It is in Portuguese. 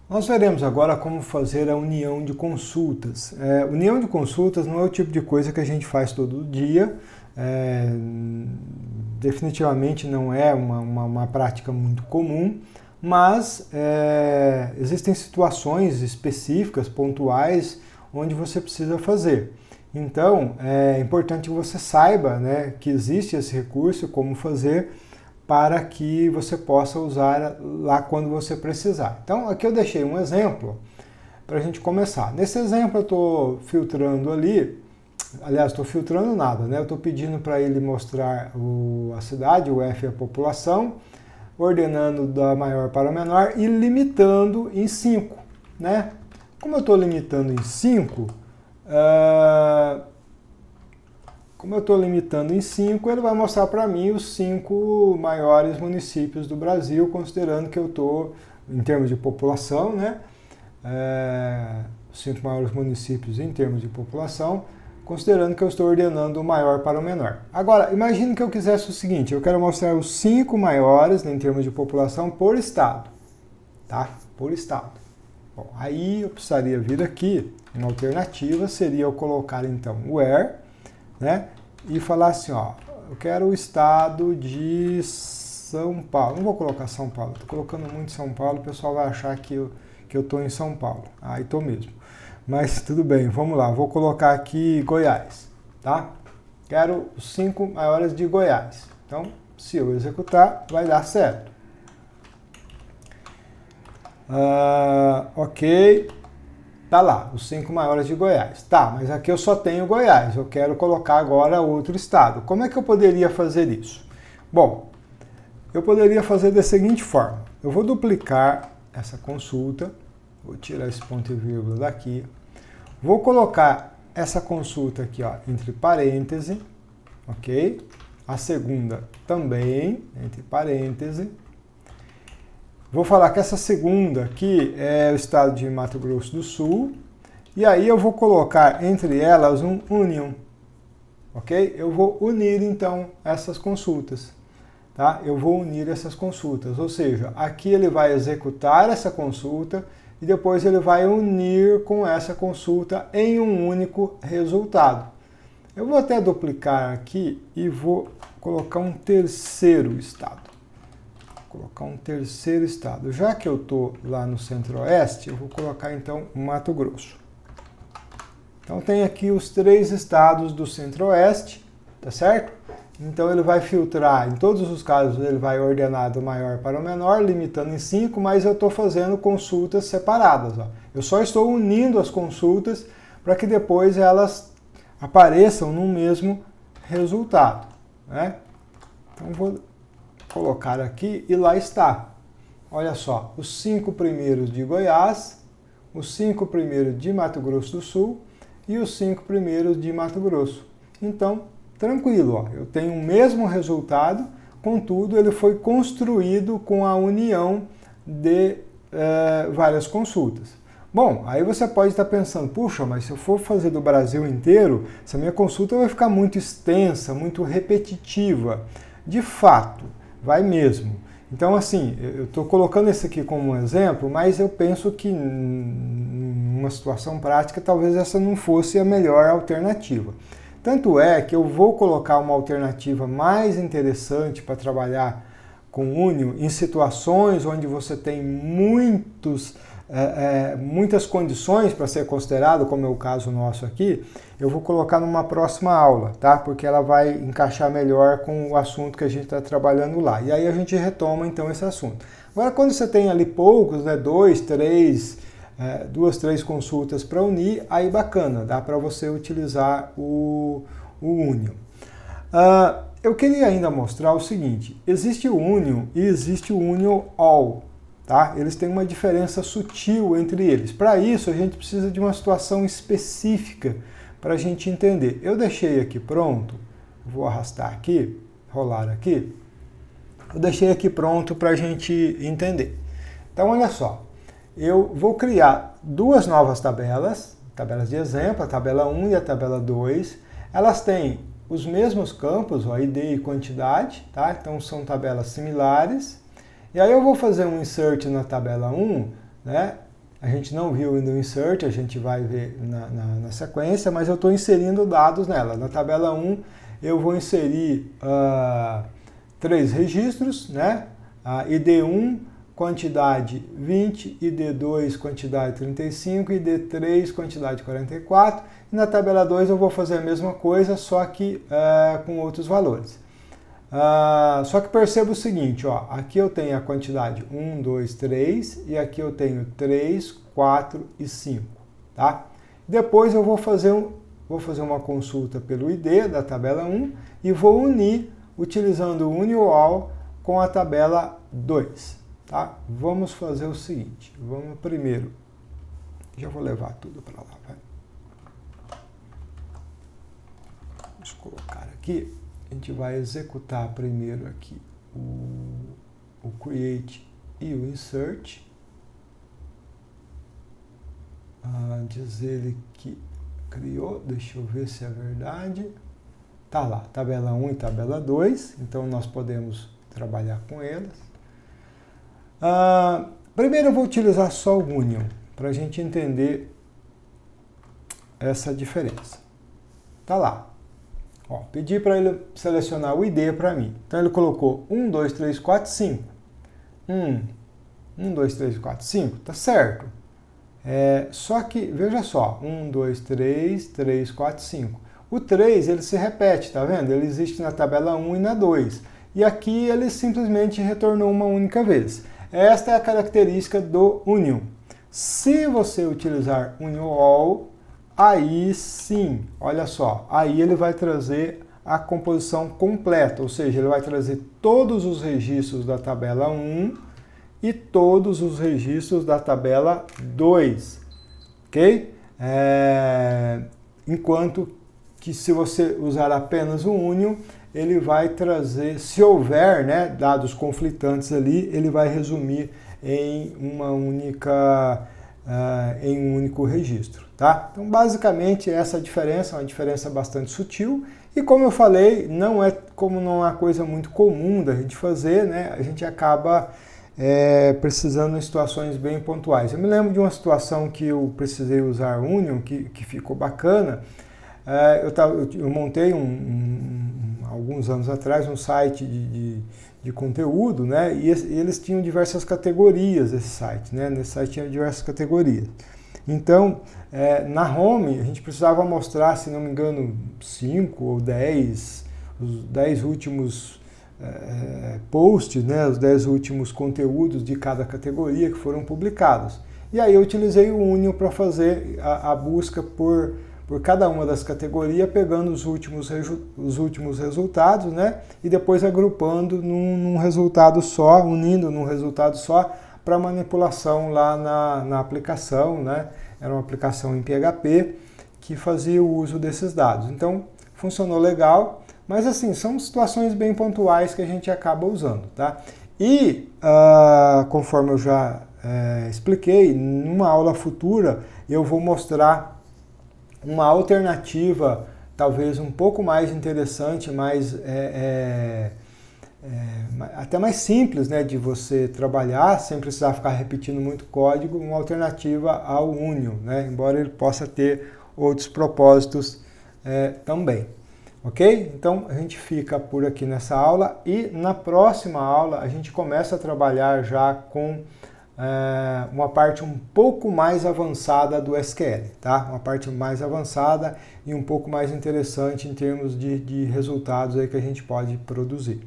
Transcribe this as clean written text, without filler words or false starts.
Nós veremos agora como fazer a união de consultas. União de consultas não é o tipo de coisa que a gente faz todo dia, definitivamente não é uma prática muito comum, mas existem situações específicas, pontuais, onde você precisa fazer. Então, é importante que você saiba, né, que existe esse recurso, como fazer, para que você possa usar lá quando você precisar. Então, aqui eu deixei um exemplo para a gente começar. Nesse exemplo eu estou filtrando ali, aliás, estou filtrando nada, né? Eu estou pedindo para ele mostrar a cidade, o F é a população, ordenando da maior para a menor e limitando em 5, né? Como eu estou limitando em 5, ele vai mostrar para mim os 5 maiores municípios do Brasil, considerando que eu estou, em termos de população, né? Os 5 maiores municípios em termos de população, considerando que eu estou ordenando do maior para o menor. Agora, imagine que eu quisesse o seguinte, eu quero mostrar os 5 maiores, né, em termos de população, por estado, tá? Por estado. Bom, aí eu precisaria vir aqui, uma alternativa seria eu colocar então where, né? E falar assim, ó, eu quero o estado de São Paulo. Não vou colocar São Paulo, estou colocando muito São Paulo, o pessoal vai achar que eu estou em São Paulo. Aí estou mesmo. Mas tudo bem, vamos lá, vou colocar aqui Goiás, tá? Quero os 5 maiores de Goiás. Então, se eu executar, vai dar certo. Ok. Tá lá, os 5 maiores de Goiás. Tá, mas aqui eu só tenho Goiás, eu quero colocar agora outro estado. Como é que eu poderia fazer isso? Bom, eu poderia fazer da seguinte forma. Eu vou duplicar essa consulta, vou tirar esse ponto e vírgula daqui, vou colocar essa consulta aqui, ó, entre parênteses, ok? A segunda também, entre parênteses. Vou falar que essa segunda aqui é o estado de Mato Grosso do Sul. E aí eu vou colocar entre elas um union. Ok? Eu vou unir então essas consultas. Tá? Eu vou unir essas consultas. Ou seja, aqui ele vai executar essa consulta e depois ele vai unir com essa consulta em um único resultado. Eu vou até duplicar aqui e vou colocar um terceiro estado. Colocar um terceiro estado. Já que eu estou lá no Centro-Oeste, eu vou colocar então Mato Grosso. Então tem aqui os 3 estados do Centro-Oeste, tá certo? Então ele vai filtrar, em todos os casos ele vai ordenar do maior para o menor, limitando em 5, mas eu estou fazendo consultas separadas. Ó. Eu só estou unindo as consultas para que depois elas apareçam no mesmo resultado. Né? Então vou colocar aqui e lá está. Olha só, os 5 primeiros de Goiás, os 5 primeiros de Mato Grosso do Sul e os 5 primeiros de Mato Grosso. Então, tranquilo, ó, eu tenho o mesmo resultado, contudo, ele foi construído com a união de várias consultas. Bom, aí você pode estar pensando, puxa, mas se eu for fazer do Brasil inteiro, essa minha consulta vai ficar muito extensa, muito repetitiva. De fato, vai mesmo. Então, assim, eu estou colocando esse aqui como um exemplo, mas eu penso que numa situação prática, talvez essa não fosse a melhor alternativa. Tanto é que eu vou colocar uma alternativa mais interessante para trabalhar com Union em situações onde você tem muitas condições para ser considerado, como é o caso nosso aqui, eu vou colocar numa próxima aula, tá? Porque ela vai encaixar melhor com o assunto que a gente está trabalhando lá. E aí a gente retoma então esse assunto. Agora, quando você tem ali poucos, né, 2, 3, 2, 3 consultas para unir, aí bacana, dá para você utilizar o Union. Eu queria ainda mostrar o seguinte, existe o Union e existe o Union All. Tá? Eles têm uma diferença sutil entre eles. Para isso, a gente precisa de uma situação específica para a gente entender. Eu deixei aqui pronto, vou arrastar aqui, rolar aqui. Eu deixei aqui pronto para a gente entender. Então, olha só. Eu vou criar 2 novas tabelas de exemplo, a tabela 1 e a tabela 2. Elas têm os mesmos campos, ó, ID e quantidade, tá? Então são tabelas similares. E aí eu vou fazer um insert na tabela 1, né, A gente não viu ainda o insert, a gente vai ver na sequência, mas eu estou inserindo dados nela. Na tabela 1, eu vou inserir 3 registros, né? ID1, quantidade 20, ID2, quantidade 35, ID3, quantidade 44. E na tabela 2 eu vou fazer a mesma coisa, só que com outros valores. Só que perceba o seguinte, ó, aqui eu tenho a quantidade 1, 2, 3 e aqui eu tenho 3, 4 e 5, tá? Depois eu vou fazer uma consulta pelo ID da tabela 1 e vou unir utilizando o UniAll com a tabela 2, tá? Vamos fazer o seguinte, vamos primeiro, já vou levar tudo para lá, vai. Vamos colocar aqui. A gente vai executar primeiro aqui o create e o insert. Diz ele que criou, deixa eu ver se é verdade. Tá lá, tabela 1 e tabela 2, então nós podemos trabalhar com elas. Primeiro eu vou utilizar só o Union, para a gente entender essa diferença. Tá lá. Ó, pedi para ele selecionar o ID para mim. Então ele colocou 1, 2, 3, 4, 5. 1, 2, 3, 4, 5, tá certo. Só que, veja só, 1, 2, 3, 3, 4, 5. O 3, ele se repete, tá vendo? Ele existe na tabela 1 e na 2. E aqui ele simplesmente retornou uma única vez. Esta é a característica do Union. Se você utilizar UniAll, aí sim, olha só, aí ele vai trazer a composição completa, ou seja, ele vai trazer todos os registros da tabela 1 e todos os registros da tabela 2, ok? Enquanto que se você usar apenas o Union, ele vai trazer, se houver, né, dados conflitantes ali, ele vai resumir em em um único registro, tá? Então, basicamente, essa diferença é uma diferença bastante sutil e, como eu falei, não é uma coisa muito comum da gente fazer, né? A gente acaba precisando em situações bem pontuais. Eu me lembro de uma situação que eu precisei usar Union, que ficou bacana. Eu montei alguns anos atrás um site de conteúdo, né? E eles tinham diversas categorias, esse site, né? Nesse site tinha diversas categorias. Então, na home, a gente precisava mostrar, se não me engano, 5 ou 10, os 10 últimos posts, né? Os 10 últimos conteúdos de cada categoria que foram publicados. E aí eu utilizei o Union para fazer a busca por cada uma das categorias, pegando os últimos resultados, né? E depois agrupando num resultado só, unindo num resultado só para manipulação lá na aplicação, né? Era uma aplicação em PHP que fazia o uso desses dados. Então, funcionou legal, mas assim, são situações bem pontuais que a gente acaba usando, tá? E, conforme eu já expliquei, numa aula futura eu vou mostrar uma alternativa talvez um pouco mais interessante, até mais simples, né, de você trabalhar sem precisar ficar repetindo muito código, uma alternativa ao Union, né, embora ele possa ter outros propósitos também. Ok? Então a gente fica por aqui nessa aula e na próxima aula a gente começa a trabalhar já com uma parte um pouco mais avançada do SQL, tá? Uma parte mais avançada e um pouco mais interessante em termos de resultados aí que a gente pode produzir.